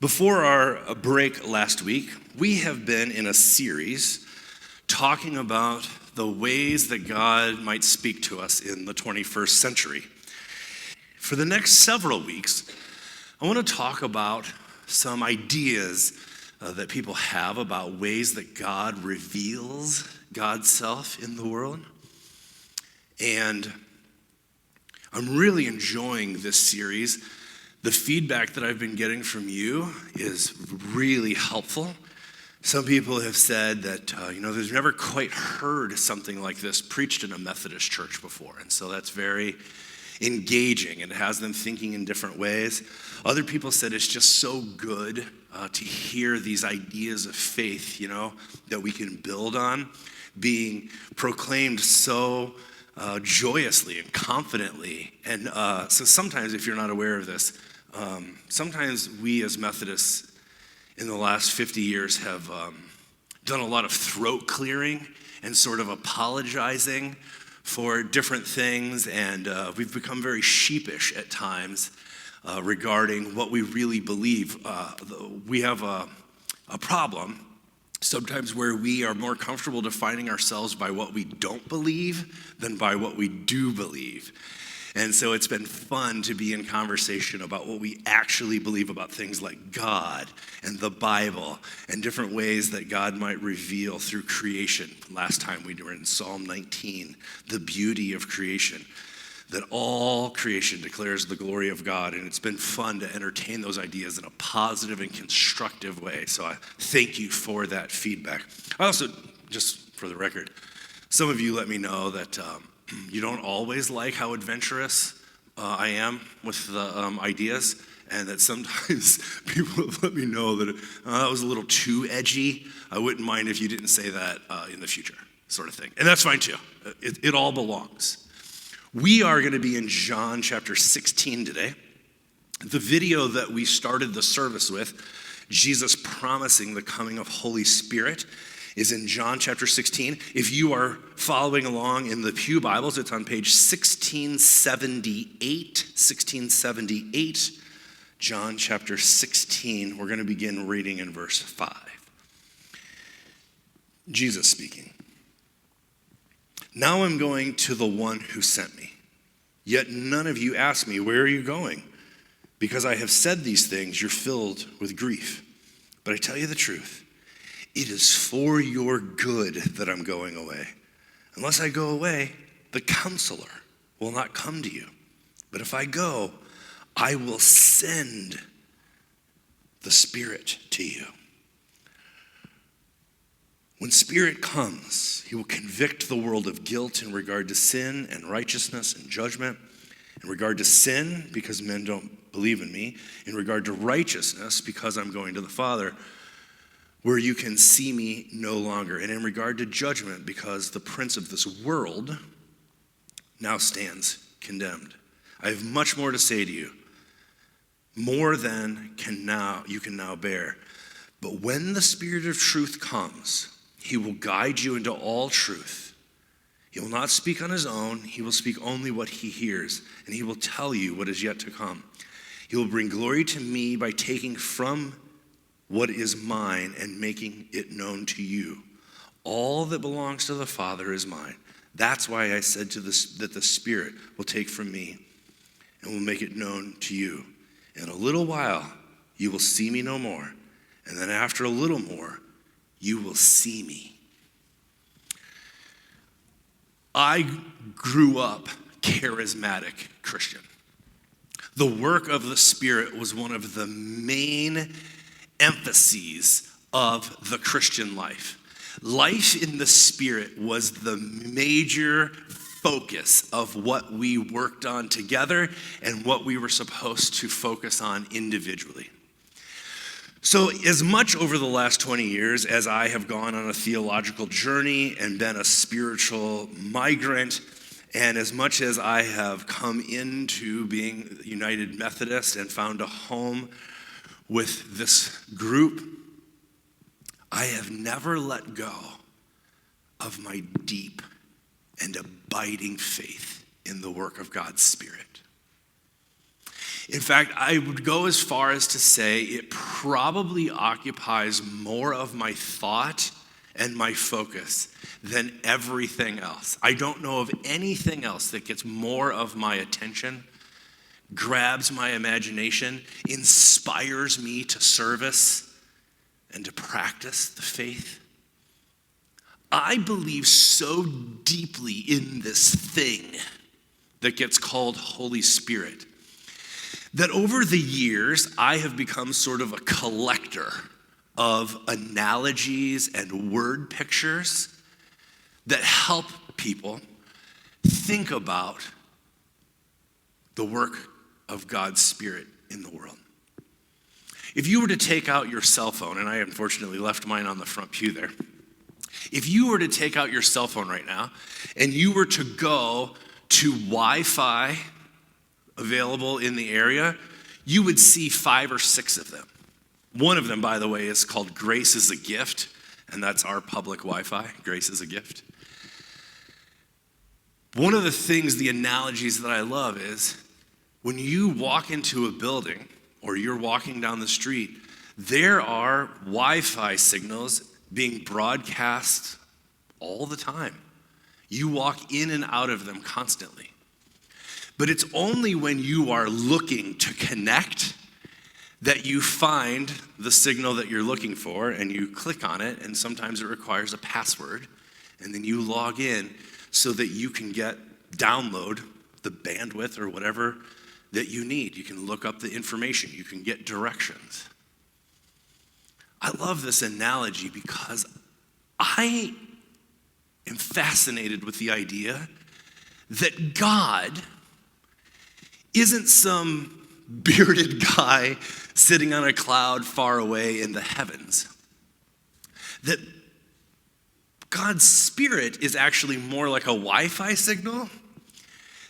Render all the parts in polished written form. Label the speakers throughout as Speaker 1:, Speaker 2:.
Speaker 1: Before our break last week, we have been in a series talking about the ways that God might speak to us in the 21st century. For the next several weeks, I want to talk about some ideas that people have about ways that God reveals God's self in the world. And I'm really enjoying this series. The feedback that I've been getting from you is really helpful. Some people have said that, they've never quite heard something like this preached in a Methodist church before. And so that's very engaging and it has them thinking in different ways. Other people said it's just so good to hear these ideas of faith, that we can build on, being proclaimed so joyously and confidently. And so sometimes, if you're not aware of this, sometimes we as Methodists in the last 50 years have done a lot of throat clearing and sort of apologizing for different things, and we've become very sheepish at times regarding what we really believe. We have a problem sometimes where we are more comfortable defining ourselves by what we don't believe than by what we do believe. And so it's been fun to be in conversation about what we actually believe about things like God and the Bible and different ways that God might reveal through creation. Last time we were in Psalm 19, the beauty of creation, that all creation declares the glory of God. And it's been fun to entertain those ideas in a positive and constructive way. So I thank you for that feedback. I also, just for the record, some of you let me know that you don't always like how adventurous I am with the ideas, and that sometimes people let me know that that was a little too edgy. I wouldn't mind if you didn't say that in the future, sort of thing. And that's fine too. It all belongs. We are going to be in John chapter 16 today. The video that we started the service with, Jesus promising the coming of Holy Spirit, is in John chapter 16. If you are following along in the Pew Bibles, it's on page 1678, John chapter 16. We're going to begin reading in verse 5. Jesus speaking. Now I'm going to the one who sent me. Yet none of you ask me, where are you going? Because I have said these things, you're filled with grief. But I tell you the truth. It is for your good that I'm going away. Unless I go away, the counselor will not come to you. But if I go, I will send the Spirit to you. When Spirit comes, he will convict the world of guilt in regard to sin and righteousness and judgment. In regard to sin, because men don't believe in me. In regard to righteousness, because I'm going to the Father, where you can see me no longer. And in regard to judgment, because the prince of this world now stands condemned. I have much more to say to you, more than you can now bear. But when the Spirit of truth comes, he will guide you into all truth. He will not speak on his own. He will speak only what he hears, and he will tell you what is yet to come. He will bring glory to me by taking from what is mine and making it known to you. All that belongs to the Father is mine. That's why I said that the Spirit will take from me and will make it known to you. In a little while, you will see me no more. And then after a little more, you will see me. I grew up charismatic Christian. The work of the Spirit was one of the main emphases of the Christian life. Life in the Spirit was the major focus of what we worked on together and what we were supposed to focus on individually. So as much over the last 20 years as I have gone on a theological journey and been a spiritual migrant, and as much as I have come into being United Methodist and found a home with this group, I have never let go of my deep and abiding faith in the work of God's Spirit. In fact, I would go as far as to say it probably occupies more of my thought and my focus than everything else. I don't know of anything else that gets more of my attention, grabs my imagination, inspires me to service and to practice the faith. I believe so deeply in this thing that gets called Holy Spirit that over the years I have become sort of a collector of analogies and word pictures that help people think about the work of God's Spirit in the world. If you were to take out your cell phone, and I unfortunately left mine on the front pew there. If you were to take out your cell phone right now and you were to go to Wi-Fi available in the area, you would see 5 or 6 of them. One of them, by the way, is called Grace is a Gift, and that's our public Wi-Fi. Grace is a Gift. One of the things, the analogies that I love is when you walk into a building or you're walking down the street, there are Wi-Fi signals being broadcast all the time. You walk in and out of them constantly. But it's only when you are looking to connect that you find the signal that you're looking for and you click on it, and sometimes it requires a password, and then you log in so that you can download the bandwidth or whatever that you need. You can look up the information, you can get directions. I love this analogy because I am fascinated with the idea that God isn't some bearded guy sitting on a cloud far away in the heavens. That God's Spirit is actually more like a Wi-Fi signal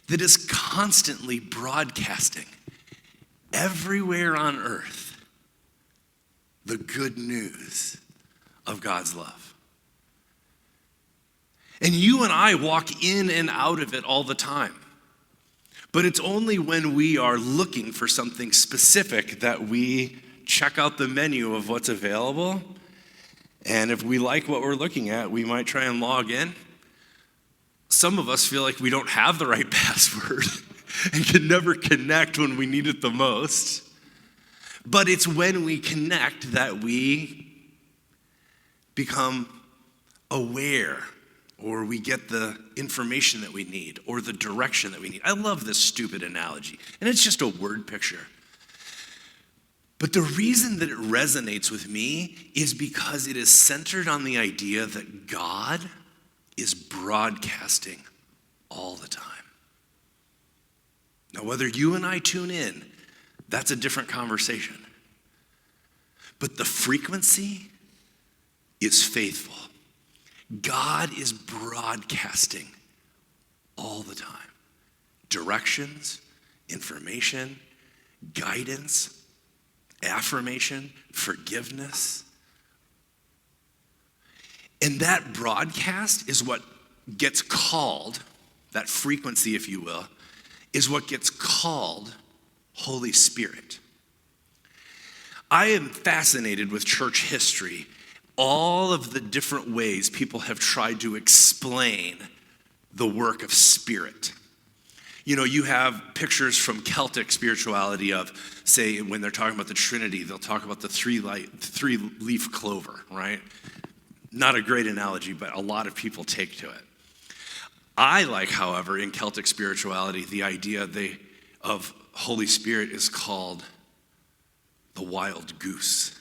Speaker 1: that is constantly broadcasting everywhere on earth the good news of God's love. And you and I walk in and out of it all the time. But it's only when we are looking for something specific that we check out the menu of what's available. And if we like what we're looking at, we might try and log in. Some of us feel like we don't have the right password and can never connect when we need it the most. But it's when we connect that we become aware, or we get the information that we need, or the direction that we need. I love this stupid analogy, and it's just a word picture. But the reason that it resonates with me is because it is centered on the idea that God is broadcasting all the time. Now, whether you and I tune in, that's a different conversation. But the frequency is faithful. God is broadcasting all the time. Directions, information, guidance, affirmation, forgiveness. And that broadcast is what gets called, that frequency, if you will, is what gets called Holy Spirit. I am fascinated with church history, all of the different ways people have tried to explain the work of Spirit. You know, you have pictures from Celtic spirituality of, say, when they're talking about the Trinity, they'll talk about the three-leaf clover, right? Not a great analogy, but a lot of people take to it. I like, however, in Celtic spirituality, the idea of Holy Spirit is called the wild goose.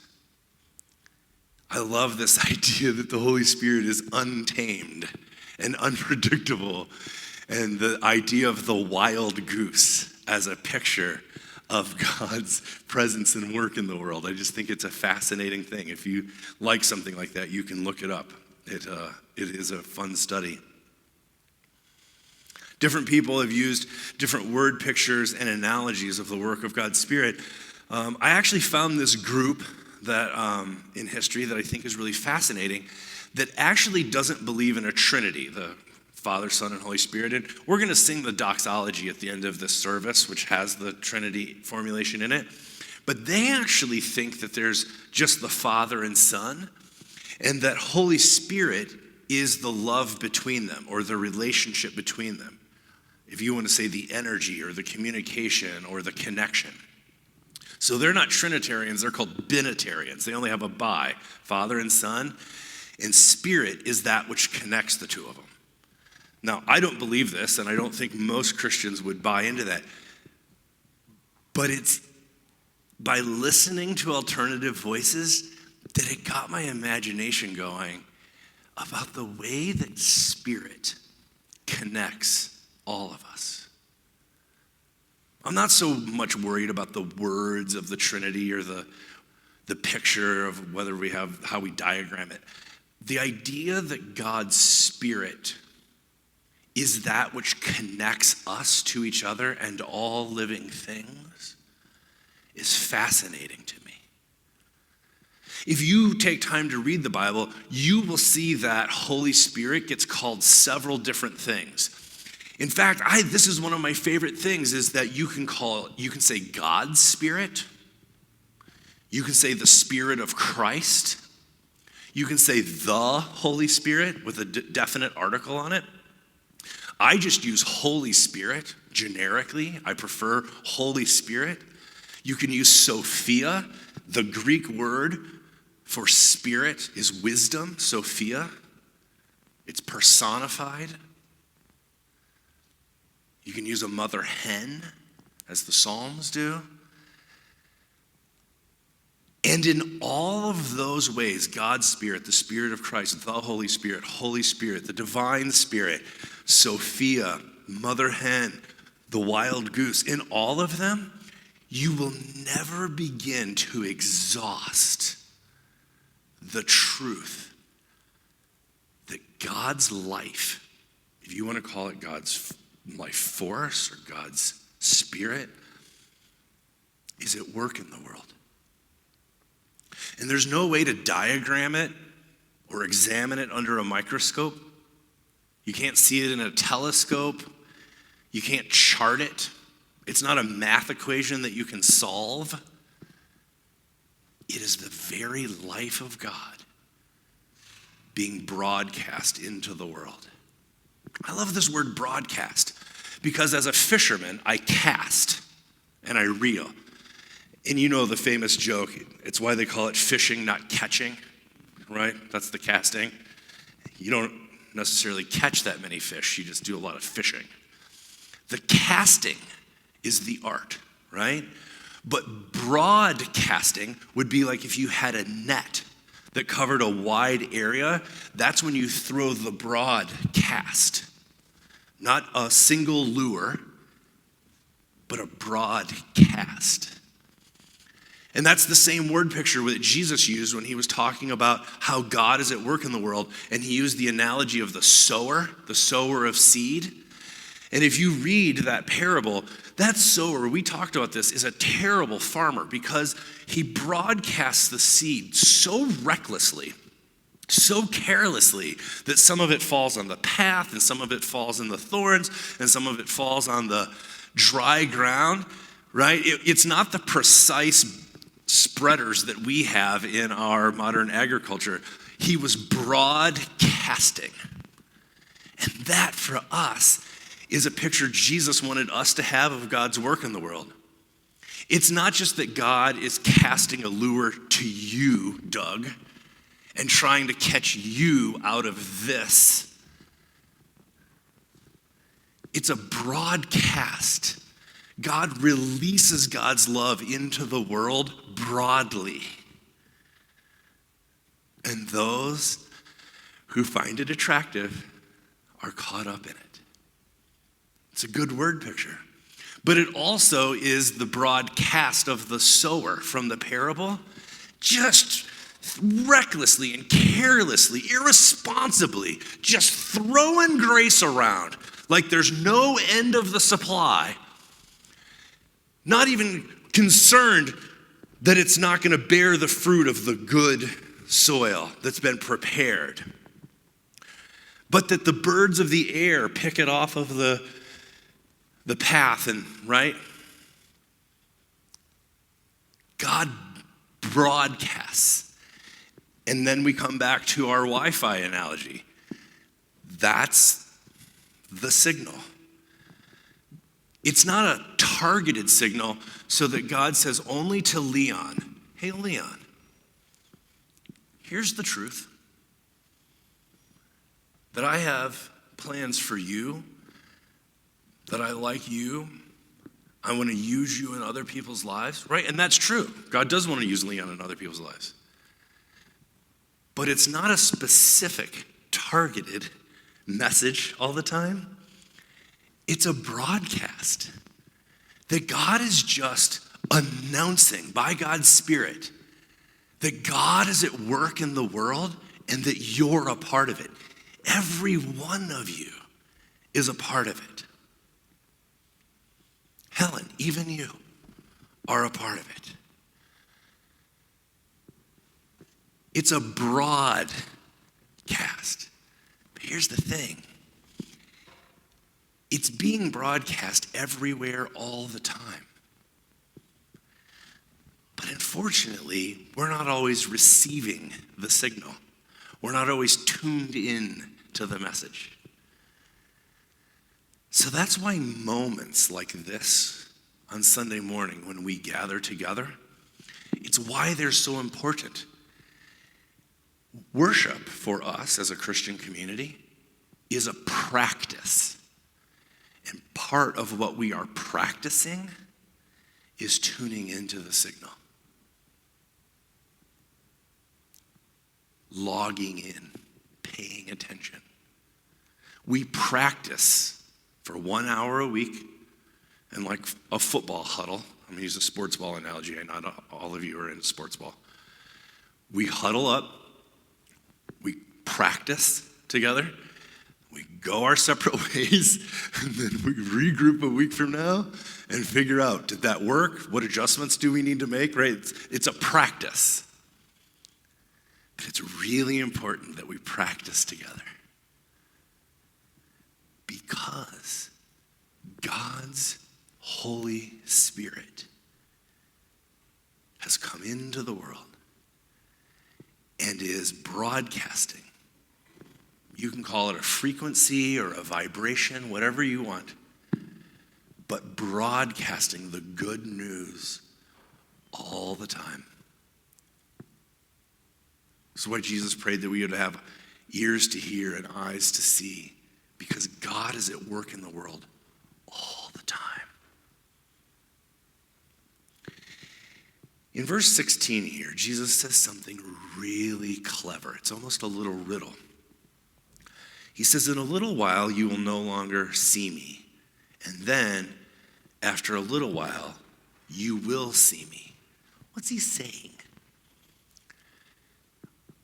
Speaker 1: I love this idea that the Holy Spirit is untamed and unpredictable, and the idea of the wild goose as a picture of God's presence and work in the world. I just think it's a fascinating thing. If you like something like that, you can look it up. It is a fun study. Different people have used different word pictures and analogies of the work of God's Spirit. I actually found this group that in history that I think is really fascinating that actually doesn't believe in a Trinity, the Father, Son, and Holy Spirit. And we're going to sing the doxology at the end of this service, which has the Trinity formulation in it. But they actually think that there's just the Father and Son, and that Holy Spirit is the love between them, or the relationship between them. If you want to say the energy, or the communication, or the connection. So they're not Trinitarians, they're called Binitarians. They only have a bi, Father and Son, and Spirit is that which connects the two of them. Now, I don't believe this, and I don't think most Christians would buy into that. But it's by listening to alternative voices that it got my imagination going about the way that Spirit connects all of us. I'm not so much worried about the words of the Trinity or the picture of whether we have how we diagram it. The idea that God's Spirit is that which connects us to each other and all living things is fascinating to me. If you take time to read the Bible, you will see that Holy Spirit gets called several different things. In fact, this is one of my favorite things is that you can say God's Spirit. You can say the Spirit of Christ. You can say the Holy Spirit with a definite article on it. I just use Holy Spirit generically. I prefer Holy Spirit. You can use Sophia. The Greek word for spirit is wisdom, Sophia. It's personified. You can use a mother hen, as the Psalms do. And in all of those ways, God's Spirit, the Spirit of Christ, the Holy Spirit, the divine Spirit, Sophia, mother hen, the wild goose, in all of them, you will never begin to exhaust the truth that God's life, if you want to call it God's life force or God's Spirit, is at work in the world. And there's no way to diagram it or examine it under a microscope. You can't see it in a telescope. You can't chart it. It's not a math equation that you can solve. It is the very life of God being broadcast into the world. I love this word broadcast because as a fisherman, I cast and I reel. And you know the famous joke, it's why they call it fishing, not catching, right? That's the casting. You don't necessarily catch that many fish, you just do a lot of fishing. The casting is the art, right? But broadcasting would be like if you had a net that covered a wide area, that's when you throw the broadcast. Not a single lure, but a broadcast. And that's the same word picture that Jesus used when he was talking about how God is at work in the world. And he used the analogy of the sower of seed. And if you read that parable, that sower, we talked about this, is a terrible farmer because he broadcasts the seed so recklessly, so carelessly, that some of it falls on the path and some of it falls in the thorns and some of it falls on the dry ground, right? It's not the precise spreaders that we have in our modern agriculture. He was broadcasting. And that for us is a picture Jesus wanted us to have of God's work in the world. It's not just that God is casting a lure to you, Doug, and trying to catch you out of this. It's a broadcast. God releases God's love into the world broadly. And those who find it attractive are caught up in it. It's a good word picture. But it also is the broadcast of the sower from the parable, just recklessly and carelessly, irresponsibly, just throwing grace around like there's no end of the supply. Not even concerned that it's not going to bear the fruit of the good soil that's been prepared. but that the birds of the air pick it off of the path, and right? God broadcasts. And then we come back to our Wi-Fi analogy. That's the signal. It's not a targeted signal so that God says only to Leon, hey, Leon, here's the truth. That I have plans for you, that I like you, I want to use you in other people's lives, right? And that's true. God does want to use Leon in other people's lives. But it's not a specific, targeted message all the time. It's a broadcast that God is just announcing by God's Spirit that God is at work in the world and that you're a part of it. Every one of you is a part of it. Helen, even you are a part of it. It's a broad cast. But here's the thing. It's being broadcast everywhere all the time. But unfortunately, we're not always receiving the signal. We're not always tuned in to the message. So that's why moments like this on Sunday morning when we gather together, it's why they're so important. Worship for us as a Christian community is a practice. And part of what we are practicing is tuning into the signal. Logging in, paying attention. We practice for 1 hour a week in like a football huddle. I'm going to use a sports ball analogy. I know not all of you are in sports ball. We huddle up. We practice together. We go our separate ways. And then we regroup a week from now and figure out, did that work? What adjustments do we need to make? Right? It's a practice. But it's really important that we practice together. Because God's Holy Spirit has come into the world and is broadcasting. You can call it a frequency or a vibration, whatever you want, but broadcasting the good news all the time. So why Jesus prayed that we would have ears to hear and eyes to see, because God is at work in the world all the time. In verse 16 here, Jesus says something really clever. It's almost a little riddle. He says, in a little while, you will no longer see me. And then, after a little while, you will see me. What's he saying?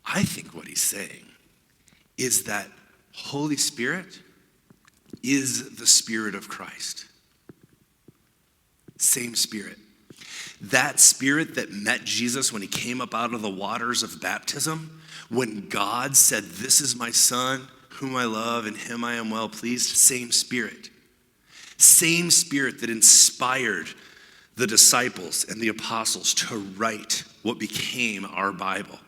Speaker 1: I think what he's saying is that Holy Spirit is the Spirit of Christ. Same Spirit. That Spirit that met Jesus when he came up out of the waters of baptism, when God said, this is my Son, whom I love, in him I am well pleased, same Spirit. Same Spirit that inspired the disciples and the apostles to write what became our Bible,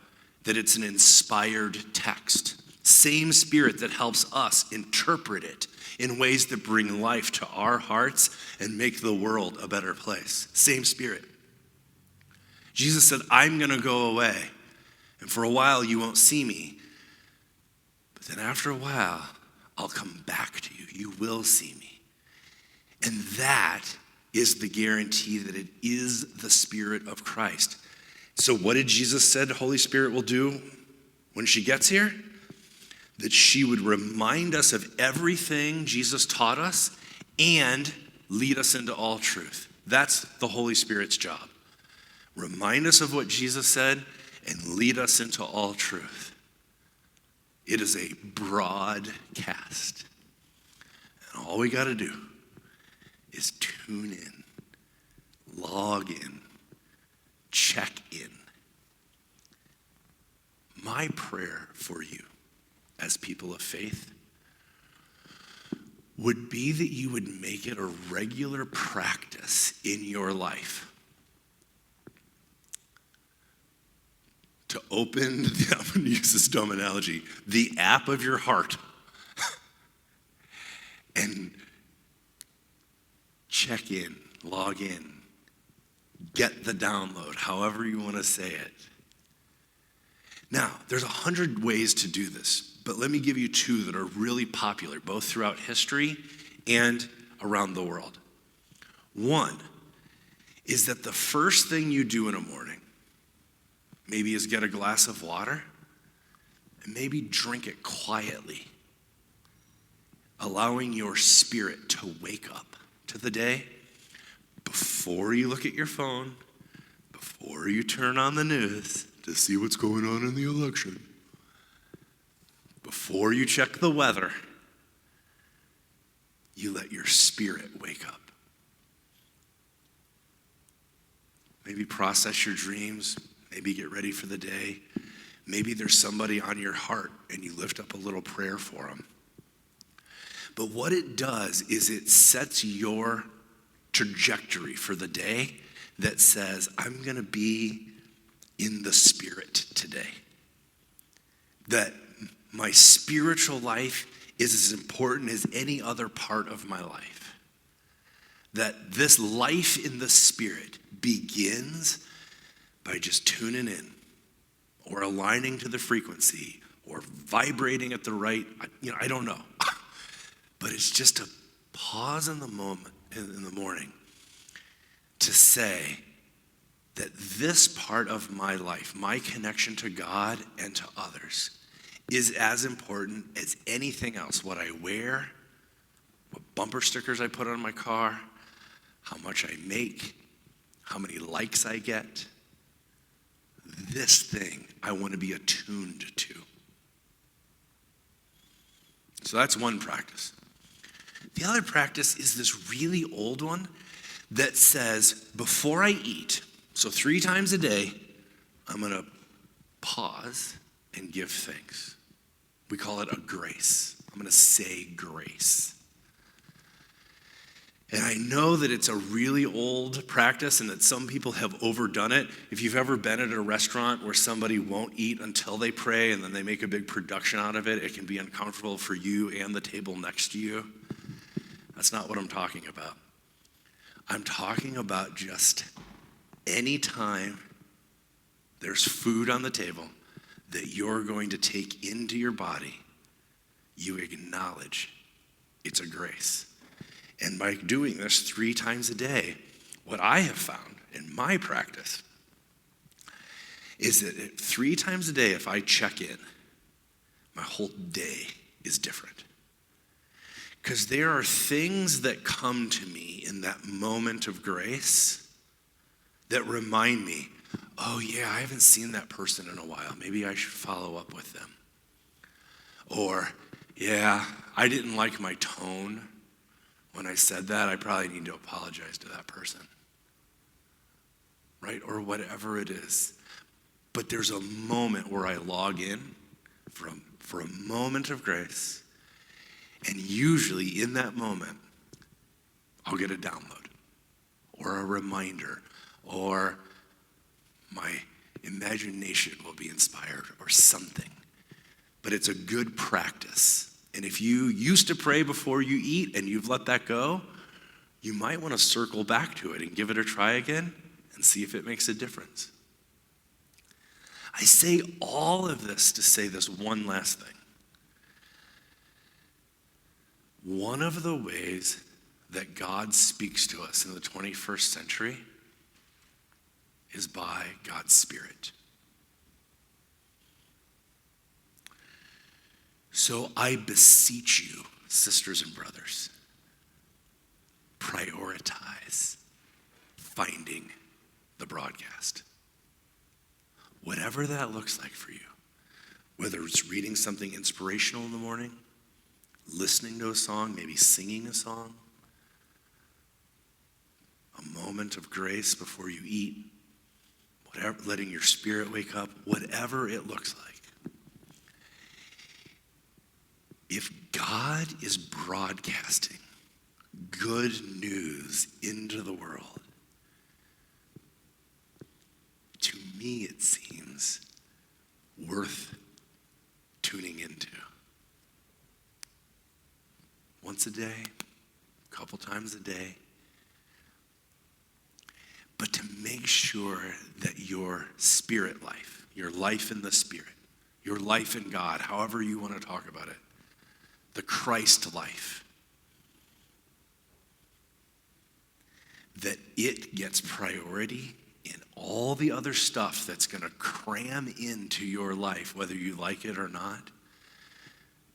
Speaker 1: that it's an inspired text. Same Spirit that helps us interpret it in ways that bring life to our hearts and make the world a better place. Same Spirit. Jesus said, I'm going to go away, and for a while you won't see me. But then after a while, I'll come back to you. You will see me. And that is the guarantee that it is the Spirit of Christ. So what did Jesus say the Holy Spirit will do when she gets here? That she would remind us of everything Jesus taught us and lead us into all truth. That's the Holy Spirit's job. Remind us of what Jesus said and lead us into all truth. It is a broadcast. And all we got to do is tune in, log in, check in. My prayer for you as people of faith would be that you would make it a regular practice in your life to open, I'm going to use this dumb analogy, the app of your heart and check in, log in, get the download, however you want to say it. Now, there's 100 ways to do this, but let me give you two that are really popular, both throughout history and around the world. One is that the first thing you do in a morning maybe is get a glass of water and maybe drink it quietly, allowing your spirit to wake up to the day before you look at your phone, before you turn on the news to see what's going on in the election, before you check the weather, you let your spirit wake up. Maybe process your dreams, maybe get ready for the day. Maybe there's somebody on your heart and you lift up a little prayer for them. But what it does is it sets your trajectory for the day that says, I'm going to be in the Spirit today. That my spiritual life is as important as any other part of my life. That this life in the Spirit begins by just tuning in or aligning to the frequency or vibrating at the right, I don't know. But it's just a pause in the moment, in the morning, to say that this part of my life, my connection to God and to others, is as important as anything else. What I wear, what bumper stickers I put on my car, how much I make, how many likes I get. This thing I want to be attuned to. So that's one practice. The other practice is this really old one that says, before I eat, so 3 times a day, I'm going to pause and give thanks. We call it a grace. I'm going to say grace. And I know that it's a really old practice and that some people have overdone it. If you've ever been at a restaurant where somebody won't eat until they pray and then they make a big production out of it, it can be uncomfortable for you and the table next to you. That's not what I'm talking about. I'm talking about just any time there's food on the table that you're going to take into your body, you acknowledge it's a grace. And by doing this 3 times a day, what I have found in my practice is that 3 times a day, if I check in, my whole day is different. Because there are things that come to me in that moment of grace that remind me, oh yeah, I haven't seen that person in a while. Maybe I should follow up with them. Or, yeah, I didn't like my tone when I said that. I probably need to apologize to that person. Right? Or whatever it is. But there's a moment where I log in for a moment of grace. And usually in that moment, I'll get a download or a reminder or my imagination will be inspired or something. But it's a good practice. And if you used to pray before you eat and you've let that go, you might want to circle back to it and give it a try again and see if it makes a difference. I say all of this to say this one last thing. One of the ways that God speaks to us in the 21st century is by God's Spirit. So I beseech you, sisters and brothers, prioritize finding the broadcast. Whatever that looks like for you, whether it's reading something inspirational in the morning, listening to a song, maybe singing a song, a moment of grace before you eat, whatever, letting your spirit wake up, whatever it looks like. If God is broadcasting good news into the world. To me, it seems worth tuning into. Once a day, a couple times a day. But to make sure that your spirit life, your life in the Spirit, your life in God, however you want to talk about it, the Christ life, that it gets priority in all the other stuff that's going to cram into your life, whether you like it or not.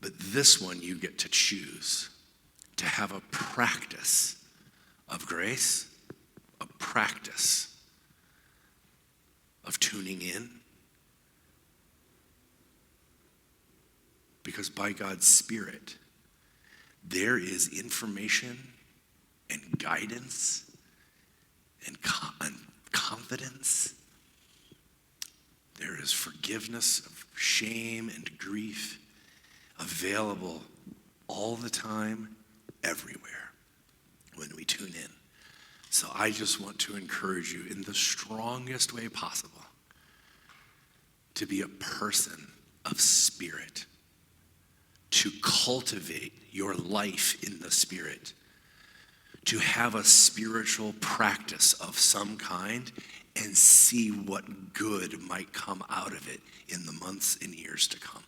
Speaker 1: But this one you get to choose, to have a practice of grace, a practice of tuning in. Because by God's Spirit, there is information and guidance and confidence. There is forgiveness of shame and grief available all the time, everywhere, when we tune in. So I just want to encourage you in the strongest way possible to be a person of spirit, to cultivate your life in the Spirit, to have a spiritual practice of some kind and see what good might come out of it in the months and years to come.